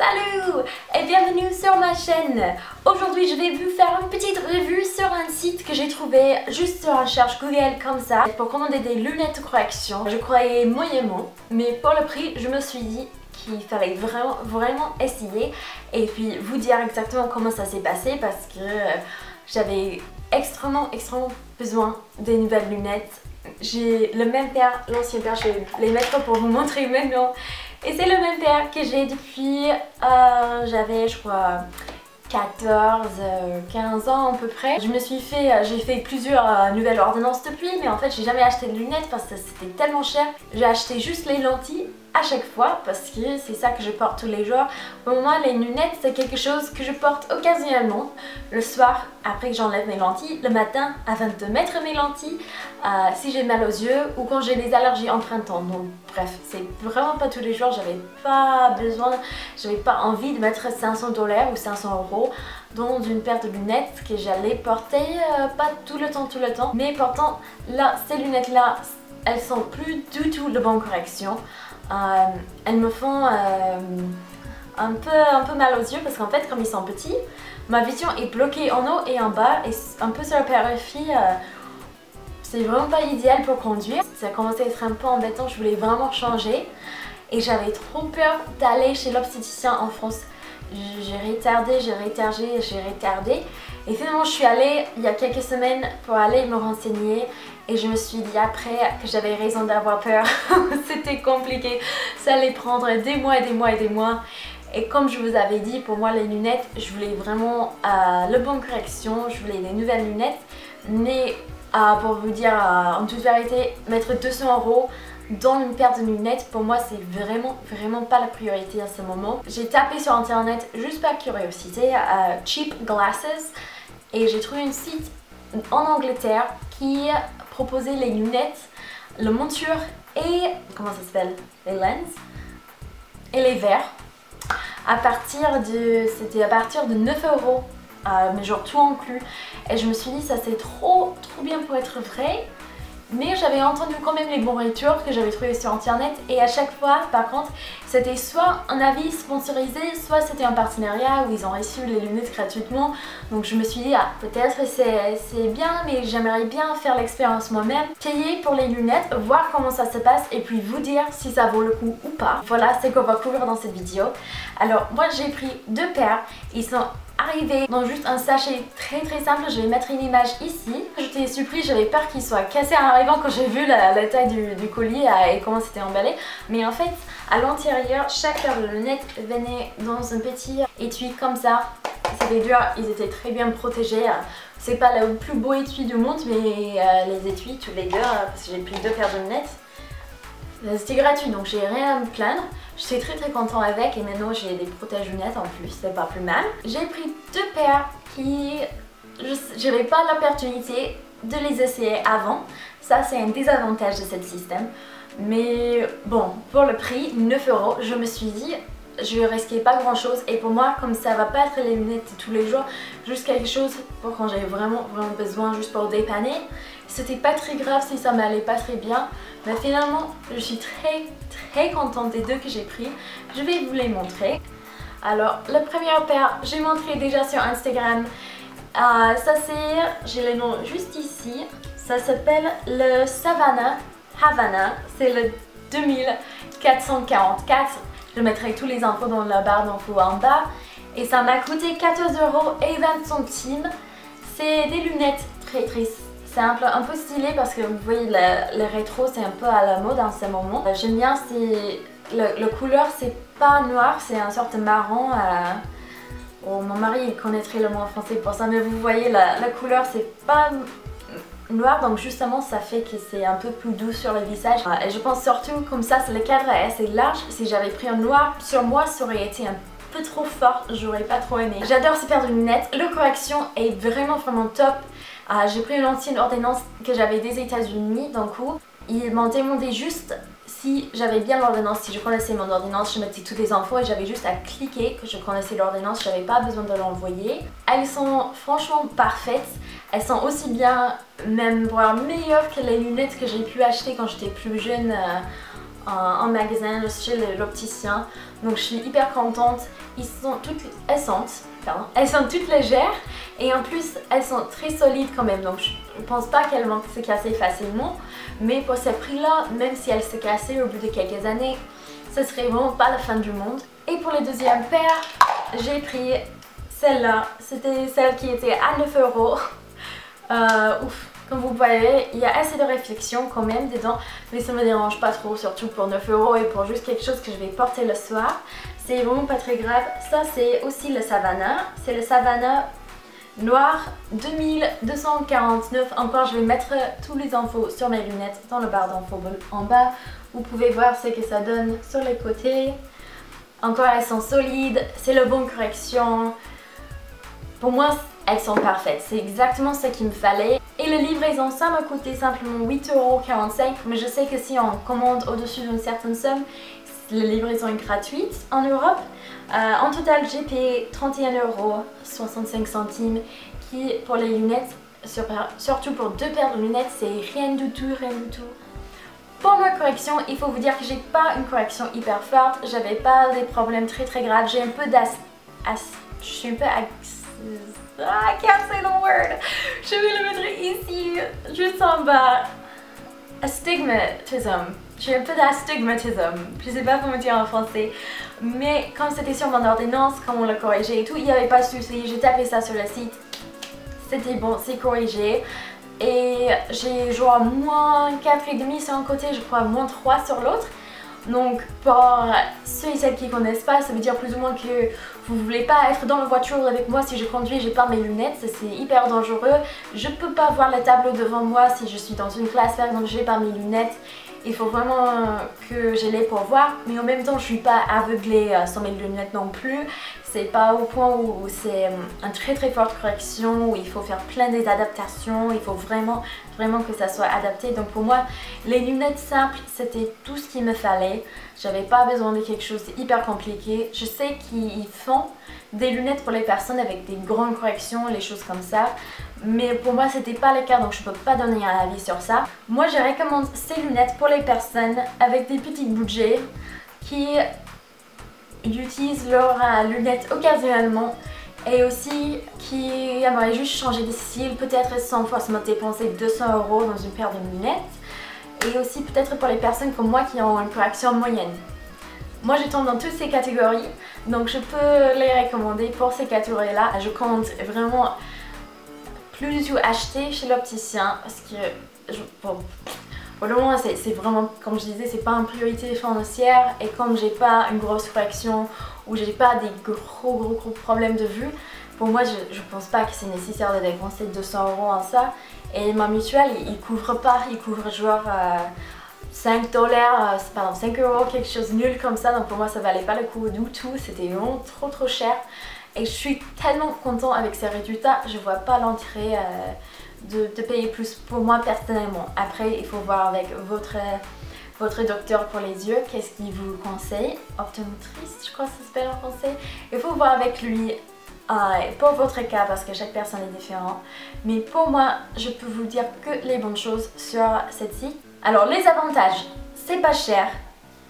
Salut et bienvenue sur ma chaîne. Aujourd'hui je vais vous faire une petite revue sur un site que j'ai trouvé juste sur une recherche Google comme ça pour commander des lunettes de correction. Je croyais moyennement, mais pour le prix je me suis dit qu'il fallait vraiment essayer et puis vous dire exactement comment ça s'est passé parce que j'avais extrêmement besoin des nouvelles lunettes. J'ai le même paire, l'ancien paire, je vais les mettre pour vous montrer maintenant. Et c'est le même paire que j'ai depuis, j'avais je crois 14-15 ans à peu près. J'ai fait plusieurs nouvelles ordonnances depuis, mais en fait j'ai jamais acheté de lunettes parce que c'était tellement cher. J'ai acheté juste les lentilles à chaque fois parce que c'est ça que je porte tous les jours. Pour moi les lunettes c'est quelque chose que je porte occasionnellement, le soir après que j'enlève mes lentilles, le matin avant de mettre mes lentilles, si j'ai mal aux yeux ou quand j'ai des allergies en printemps. Donc bref, c'est vraiment pas tous les jours, j'avais pas envie de mettre 500 $ ou 500 € dans une paire de lunettes que j'allais porter pas tout le temps, mais pourtant là, ces lunettes là, elles sont plus du tout de bonne correction. Elles me font un peu mal aux yeux parce qu'en fait comme ils sont petits, ma vision est bloquée en haut et en bas et un peu sur la périphérie. C'est vraiment pas idéal pour conduire. Ça a commencé à être un peu embêtant, je voulais vraiment changer et j'avais trop peur d'aller chez l'obstétricien en France. J'ai retardé et finalement je suis allée il y a quelques semaines pour aller me renseigner et je me suis dit après que j'avais raison d'avoir peur. C'était compliqué, ça allait prendre des mois et comme je vous avais dit, pour moi les lunettes, je voulais vraiment la bonne correction, je voulais des nouvelles lunettes, mais pour vous dire en toute vérité, mettre 200 € dans une paire de lunettes, pour moi c'est vraiment pas la priorité à ce moment. J'ai tapé sur internet juste par curiosité cheap glasses et j'ai trouvé un site en Angleterre qui proposait les lunettes, la monture et comment ça s'appelle, les lenses et les verres c'était à partir de 9 €, mais genre tout inclus. Et je me suis dit ça c'est trop bien pour être vrai. Mais j'avais entendu quand même les bons retours que j'avais trouvé sur internet et à chaque fois par contre c'était soit un avis sponsorisé, soit c'était un partenariat où ils ont reçu les lunettes gratuitement. Donc je me suis dit peut-être c'est bien mais j'aimerais bien faire l'expérience moi-même, payer pour les lunettes, voir comment ça se passe et puis vous dire si ça vaut le coup ou pas. Voilà, c'est qu'on va couvrir dans cette vidéo. Alors moi j'ai pris deux paires, ils sont arrivé dans juste un sachet très simple. Je vais mettre une image ici. J'étais surprise, j'avais peur qu'il soit cassé en arrivant quand j'ai vu la taille du colis et comment c'était emballé. Mais en fait, à l'intérieur, chaque paire de lunettes venait dans un petit étui comme ça. C'était dur, ils étaient très bien protégés. C'est pas le plus beau étui du monde, mais les étuis, tous les deux, parce que j'ai pris deux paires de lunettes. C'était gratuit donc j'ai rien à me plaindre. J'étais très content avec et maintenant j'ai des protège-lunettes en plus, c'est pas plus mal. J'ai pris deux paires qui... j'avais pas l'opportunité de les essayer avant. Ça c'est un désavantage de ce système. Mais bon, pour le prix, 9 €, je me suis dit je risquais pas grand chose et pour moi comme ça va pas être les lunettes de tous les jours, juste quelque chose pour quand j'ai vraiment besoin, juste pour dépanner. C'était pas très grave si ça m'allait pas très bien, mais finalement je suis très contente des deux que j'ai pris. Je vais vous les montrer. Alors la première paire j'ai montré déjà sur Instagram. Ça c'est, j'ai le nom juste ici, ça s'appelle le Havana, c'est le 2444. Je mettrai tous les infos dans la barre d'infos en bas. Et ça m'a coûté 14,20 €. C'est des lunettes très simples, un peu stylées parce que vous voyez le rétro c'est un peu à la mode en ce moment. J'aime bien, le couleur c'est pas noir, c'est un sorte de marron. Oh, mon mari il connaîtrait le mot en français pour ça, mais vous voyez la couleur c'est pas noir, donc justement ça fait que c'est un peu plus doux sur le visage. Et je pense surtout comme ça, le cadre est assez large. Si j'avais pris un noir sur moi, ça aurait été un peu trop fort, j'aurais pas trop aimé. J'adore ces paires de lunettes, la correction est vraiment top. J'ai pris une ancienne ordonnance que j'avais des États-Unis, d'un coup ils m'ont demandé juste si j'avais bien l'ordonnance, si je connaissais mon ordonnance, je mettais toutes les infos et j'avais juste à cliquer que je connaissais l'ordonnance, j'avais pas besoin de l'envoyer. Elles sont franchement parfaites, elles sont aussi bien, même voire meilleures que les lunettes que j'ai pu acheter quand j'étais plus jeune en magasin chez l'opticien. Donc je suis hyper contente. Elles sont toutes légères et en plus elles sont très solides quand même. Donc je pense pas qu'elles vont se casser facilement. Mais pour ce prix-là, même si elles se cassaient au bout de quelques années, ce serait vraiment pas la fin du monde. Et pour les deuxième paire, j'ai pris celle-là. C'était celle qui était à 9 €. Ouf. Comme vous voyez, il y a assez de réflexion quand même dedans, mais ça me dérange pas trop, surtout pour 9 € et pour juste quelque chose que je vais porter le soir. C'est vraiment pas très grave. Ça c'est aussi le Savannah. C'est le Savannah noir 2249. Encore, je vais mettre tous les infos sur mes lunettes dans le barre d'infos en bas. Vous pouvez voir ce que ça donne sur les côtés. Encore, elles sont solides, c'est la bonne correction. Pour moi, elles sont parfaites. C'est exactement ce qu'il me fallait. Et la livraison, ça m'a coûté simplement 8,45 €. Mais je sais que si on commande au-dessus d'une certaine somme, la livraison est gratuite en Europe. En total, j'ai payé 31,65 €, qui pour les lunettes, surtout pour 2 paires de lunettes, c'est rien du tout, rien du tout. Pour ma correction, il faut vous dire que j'ai pas une correction hyper forte. J'avais pas des problèmes très graves. J'ai un peu je suis un peu I can't say the word. Je vais le mettre ici, juste en bas. Astigmatism. J'ai un peu d'astigmatisme. Je sais pas comment dire en français. Mais comme c'était sur mon ordonnance, quand on l'a corrigé et tout, il n'y avait pas de souci. J'ai tapé ça sur le site. C'était bon, c'est corrigé. Et j'ai genre moins 4,5 sur un côté, je crois moins 3 sur l'autre. Donc pour ceux et celles qui ne connaissent pas, ça veut dire plus ou moins que vous ne voulez pas être dans la voiture avec moi si je conduis, j'ai pas mes lunettes, c'est hyper dangereux. Je ne peux pas voir le tableau devant moi si je suis dans une classe par exemple, j'ai pas mes lunettes. Il faut vraiment que je les pour voir, mais en même temps je suis pas aveuglée sans mes lunettes non plus. C'est pas au point où c'est une très forte correction, où il faut faire plein d'adaptations, il faut vraiment que ça soit adapté. Donc pour moi, les lunettes simples, c'était tout ce qu'il me fallait. J'avais pas besoin de quelque chose d'hyper compliqué. Je sais qu'ils font des lunettes pour les personnes avec des grandes corrections, les choses comme ça. Mais pour moi, c'était pas le cas, donc je peux pas donner un avis sur ça. Moi, je recommande ces lunettes pour les personnes avec des petits budgets qui utilisent leurs lunettes occasionnellement et aussi qui aimeraient juste changer de style, peut-être sans forcément dépenser 200 € dans une paire de lunettes, et aussi peut-être pour les personnes comme moi qui ont une correction moyenne. Moi je tombe dans toutes ces catégories, donc je peux les recommander pour ces catégories-là. Je compte vraiment plus du tout acheter chez l'opticien parce que pour le moment, c'est vraiment, comme je disais, c'est pas une priorité financière, et comme j'ai pas une grosse correction ou j'ai pas des gros problèmes de vue, pour moi je pense pas que c'est nécessaire de dépenser 200 € en ça. Et ma mutuelle, il couvre pas, il couvre genre 5 $, pardon 5 €, quelque chose nul comme ça. Donc pour moi ça valait pas le coup du tout, c'était vraiment trop cher. Et je suis tellement contente avec ces résultats, je vois pas l'intérêt de payer plus pour moi personnellement. Après il faut voir avec votre docteur pour les yeux, qu'est-ce qu'il vous conseille, optométriste je crois que ça s'appelle en français. Il faut voir avec lui pour votre cas parce que chaque personne est différente. Mais pour moi, je peux vous dire que les bonnes choses sur cette site. Alors les avantages, c'est pas cher,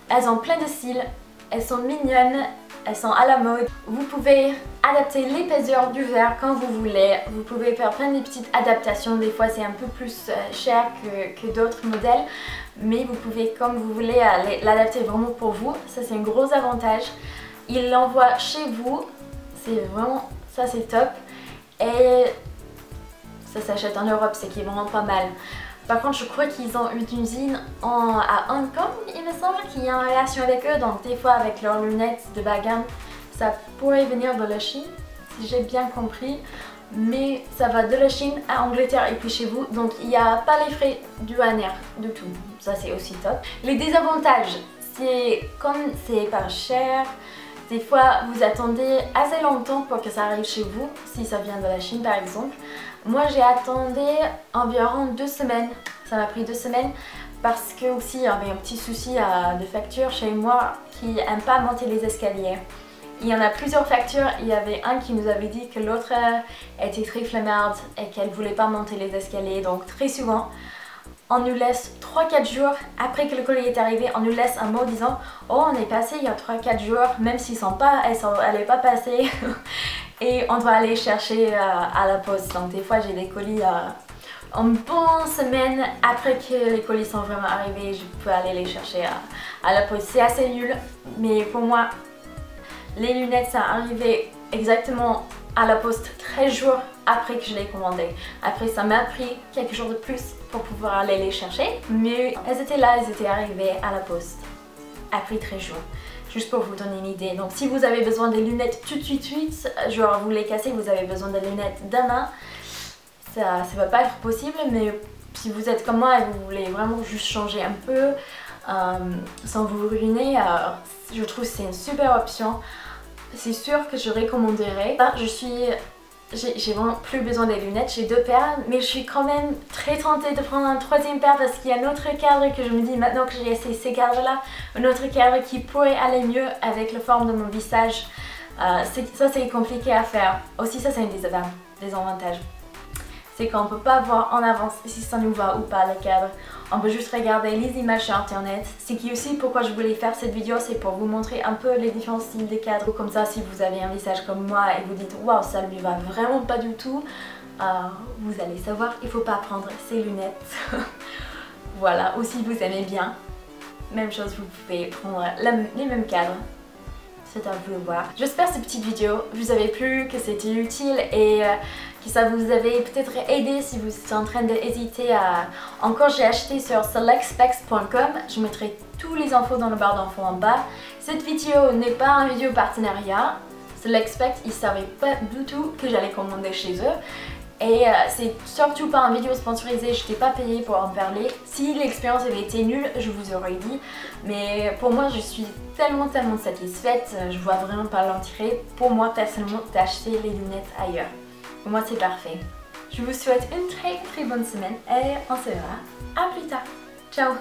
elles ont plein de styles, elles sont mignonnes, elles sont à la mode. Vous pouvez adapter l'épaisseur du verre quand vous voulez. Vous pouvez faire plein de petites adaptations. Des fois c'est un peu plus cher que d'autres modèles, mais vous pouvez comme vous voulez l'adapter vraiment pour vous. Ça c'est un gros avantage. Il l'envoie chez vous. C'est vraiment, ça c'est top. Et ça s'achète en Europe, c'est qui est vraiment pas mal. Par contre, je crois qu'ils ont une usine à Hong Kong, il me semble, qui est en relation avec eux. Donc des fois avec leurs lunettes de bas gamme, ça pourrait venir de la Chine, si j'ai bien compris. Mais ça va de la Chine à Angleterre et puis chez vous. Donc il n'y a pas les frais douanières du tout. Ça c'est aussi top. Les désavantages, c'est comme c'est pas cher. Des fois, vous attendez assez longtemps pour que ça arrive chez vous, si ça vient de la Chine par exemple. Moi, j'ai attendu environ 2 semaines. Ça m'a pris 2 semaines parce que aussi il y avait un petit souci de facture chez moi qui n'aime pas monter les escaliers. Il y en a plusieurs factures. Il y avait un qui nous avait dit que l'autre était très flemmarde et qu'elle ne voulait pas monter les escaliers. Donc très souvent, on nous laisse 3-4 jours après que le colis est arrivé, on nous laisse un mot disant oh on est passé il y a 3-4 jours, même s'ils sont pas, elle n'est pas passée et on doit aller chercher à la poste. Donc des fois j'ai des colis une bonne semaine après que les colis sont vraiment arrivés, je peux aller les chercher à la poste. C'est assez nul, mais pour moi les lunettes ça arrivé exactement à la poste 13 jours après que je l'ai commandé. Après ça m'a pris quelques jours de plus pour pouvoir aller les chercher, mais elles étaient là, elles étaient arrivées à la poste après 13 jours. Juste pour vous donner une idée. Donc si vous avez besoin des lunettes tout de suite, genre vous les cassez, vous avez besoin des lunettes demain, ça va pas être possible, mais si vous êtes comme moi et vous voulez vraiment juste changer un peu sans vous ruiner, je trouve que c'est une super option. C'est sûr que je recommanderais. J'ai vraiment plus besoin des lunettes, j'ai 2 paires, mais je suis quand même très tentée de prendre un 3e paire parce qu'il y a un autre cadre que je me dis maintenant que j'ai essayé ces cadres là, un autre cadre qui pourrait aller mieux avec la forme de mon visage. Ça c'est compliqué à faire. Aussi ça c'est un désavantage. C'est qu'on ne peut pas voir en avance si ça nous va ou pas le cadre. On peut juste regarder les images sur internet. C'est qui aussi pourquoi je voulais faire cette vidéo, c'est pour vous montrer un peu les différents styles de cadres. Comme ça si vous avez un visage comme moi et vous dites waouh ça lui va vraiment pas du tout, vous allez savoir il faut pas prendre ces lunettes. Voilà, ou si vous aimez bien, même chose, vous pouvez prendre les mêmes cadres. C'est à vous de voir. J'espère que cette petite vidéo vous avait plu, que c'était utile et que ça vous avait peut-être aidé si vous êtes en train d'hésiter à... Encore j'ai acheté sur selectspecs.com, je mettrai tous les infos dans la barre d'infos en bas. Cette vidéo n'est pas un vidéo partenariat, SelectSpecs ils savaient pas du tout que j'allais commander chez eux. Et c'est surtout pas une vidéo sponsorisée, je n'étais pas payée pour en parler. Si l'expérience avait été nulle, je vous aurais dit. Mais pour moi, je suis tellement satisfaite, je vois vraiment pas l'intérêt pour moi personnellement d'acheter les lunettes ailleurs. Pour moi, c'est parfait. Je vous souhaite une très bonne semaine et on se verra à plus tard. Ciao!